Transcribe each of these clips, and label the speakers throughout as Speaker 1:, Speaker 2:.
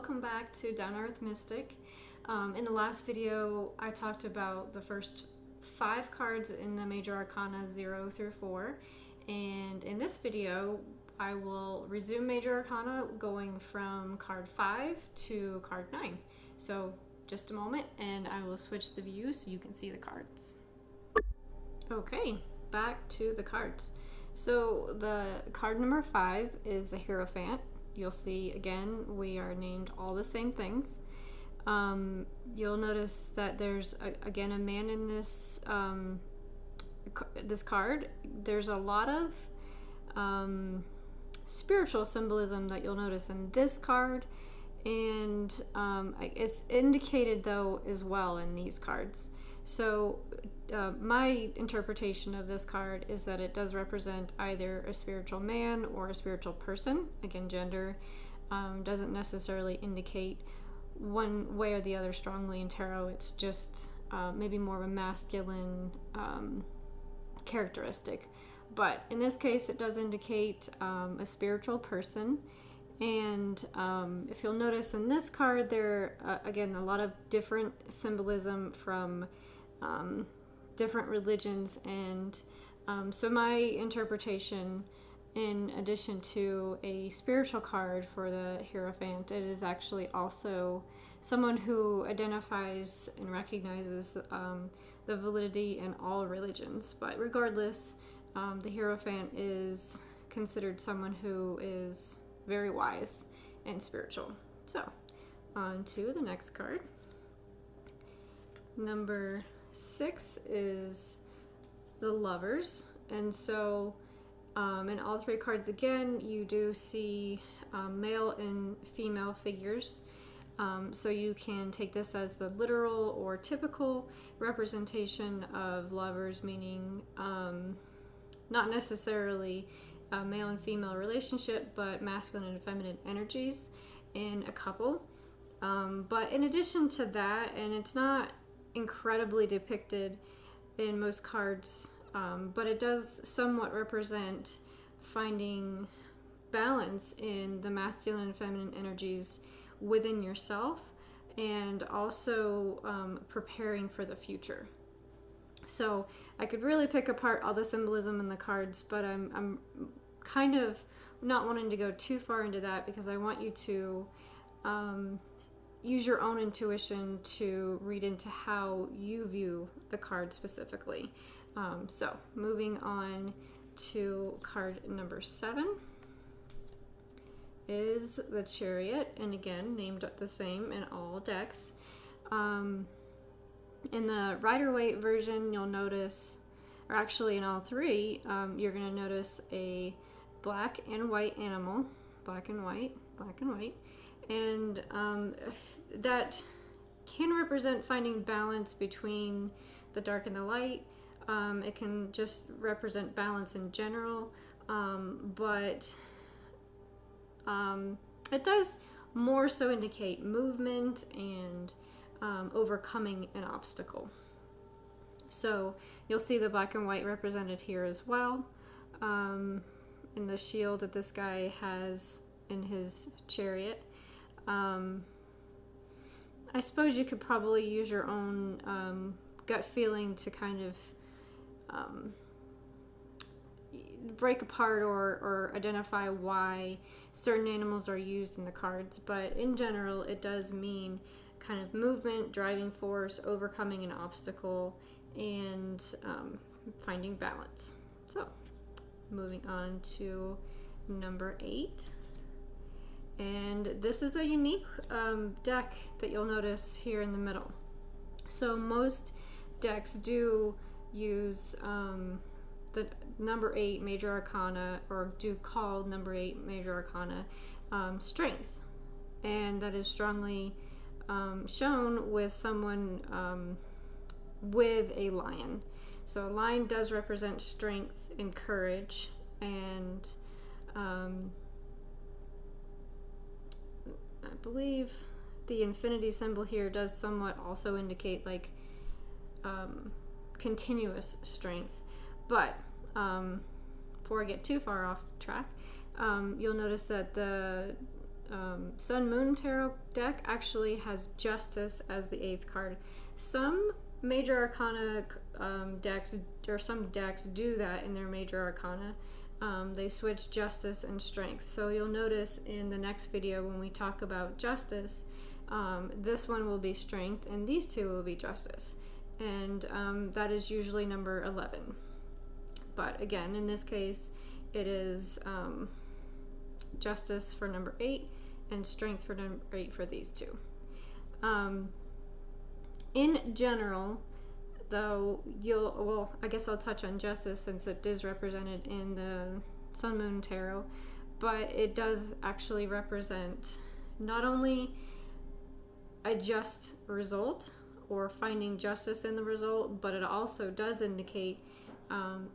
Speaker 1: welcome back to Down Earth Mystic. In the last video, I talked about the first 5 cards in the Major Arcana 0 through 4, and in this video, I will resume Major Arcana going from card 5 to card 9. So just a moment, and I will switch the view so you can see the cards. Okay, back to the cards. So the card number 5 is the Hierophant. You'll see, again, we are named all the same things. You'll notice that there's, again, a man in this this card. There's a lot of spiritual symbolism that you'll notice in this card, and it's indicated, though, as well in these cards. So my interpretation of this card is that it does represent either a spiritual man or a spiritual person. Again, gender doesn't necessarily indicate one way or the other strongly in tarot. It's just maybe more of a masculine characteristic. But in this case, it does indicate a spiritual person. And if you'll notice in this card, there again, a lot of different symbolism from different religions, and so my interpretation, in addition to a spiritual card for the Hierophant, it is actually also someone who identifies and recognizes the validity in all religions. But regardless, the Hierophant is considered someone who is very wise and spiritual. So on to the next card. Number 6 is the Lovers, and so in all 3 cards, again, you do see male and female figures, so you can take this as the literal or typical representation of lovers, meaning not necessarily a male and female relationship, but masculine and feminine energies in a couple. But in addition to that, and it's not incredibly depicted in most cards, but it does somewhat represent finding balance in the masculine and feminine energies within yourself, and also preparing for the future. So I could really pick apart all the symbolism in the cards, but I'm kind of not wanting to go too far into that, because I want you to use your own intuition to read into how you view the card specifically. So moving on to card number 7 is the Chariot, and again, named the same in all decks. In the Rider-Waite version, you'll notice, or actually in all 3, you're going to notice a black and white animal, black and white, and that can represent finding balance between the dark and the light. It can just represent balance in general, but it does more so indicate movement and overcoming an obstacle. So you'll see the black and white represented here as well, in the shield that this guy has in his chariot. I suppose you could probably use your own gut feeling to kind of break apart or identify why certain animals are used in the cards, but in general it does mean kind of movement, driving force, overcoming an obstacle, and finding balance. So moving on to number 8. And this is a unique deck that you'll notice here in the middle. So most decks do use the number 8 Major Arcana, or do call number 8 Major Arcana strength. And that is strongly shown with someone with a lion. So a lion does represent strength and courage, and I believe the infinity symbol here does somewhat also indicate like continuous strength. But before I get too far off track, you'll notice that the Sun Moon Tarot deck actually has Justice as the 8th card. Some Major Arcana decks, or some decks do that in their Major Arcana. They switch Justice and Strength. So you'll notice in the next video when we talk about Justice, this one will be Strength and these two will be Justice. And that is usually number 11. But again, in this case, it is Justice for number 8 and Strength for number 8 for these two. In general, though, well, I guess I'll touch on Justice since it is represented in the Sun Moon Tarot, but it does actually represent not only a just result or finding justice in the result, but it also does indicate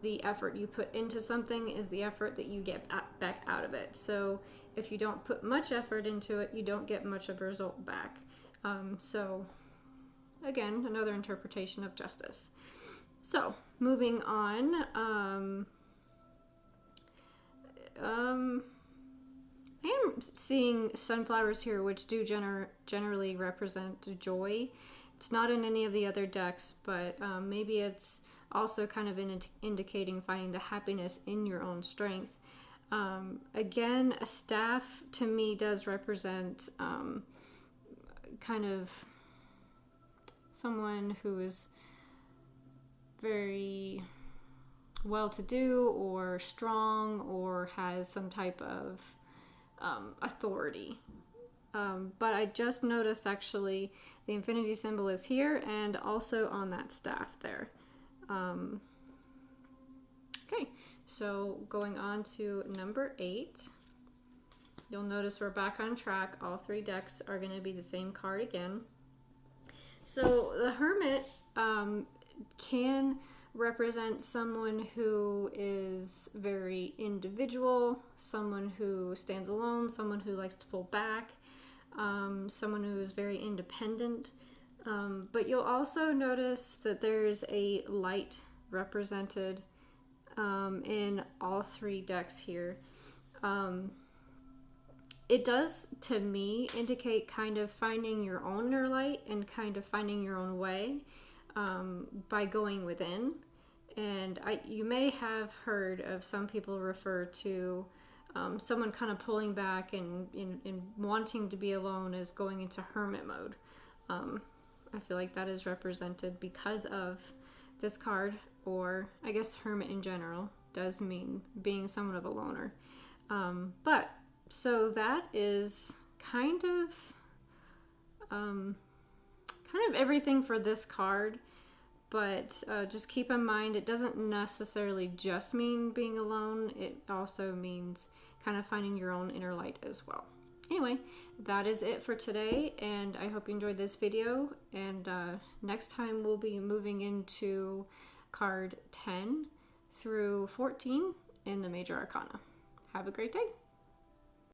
Speaker 1: the effort you put into something is the effort that you get back out of it. So if you don't put much effort into it, you don't get much of a result back. So again, another interpretation of justice. So moving on, I am seeing sunflowers here, which do generally represent joy. It's not in any of the other decks, but maybe it's also kind of indicating finding the happiness in your own strength. Again, a staff to me does represent kind of someone who is very well-to-do or strong or has some type of authority. But I just noticed actually the infinity symbol is here and also on that staff there. Okay, so going on to number 8, you'll notice we're back on track. All 3 decks are going to be the same card again. So the Hermit can represent someone who is very individual, someone who stands alone, someone who likes to pull back, someone who is very independent. But you'll also notice that there's a light represented in all 3 decks here. It does, to me, indicate kind of finding your own inner light and kind of finding your own way by going within. And you may have heard of some people refer to someone kind of pulling back and wanting to be alone as going into hermit mode. I feel like that is represented because of this card, or I guess hermit in general does mean being somewhat of a loner. But so that is kind of everything for this card. But just keep in mind, it doesn't necessarily just mean being alone. It also means kind of finding your own inner light as well. Anyway, that is it for today, and I hope you enjoyed this video. And next time we'll be moving into card 10 through 14 in the Major Arcana. Have a great day.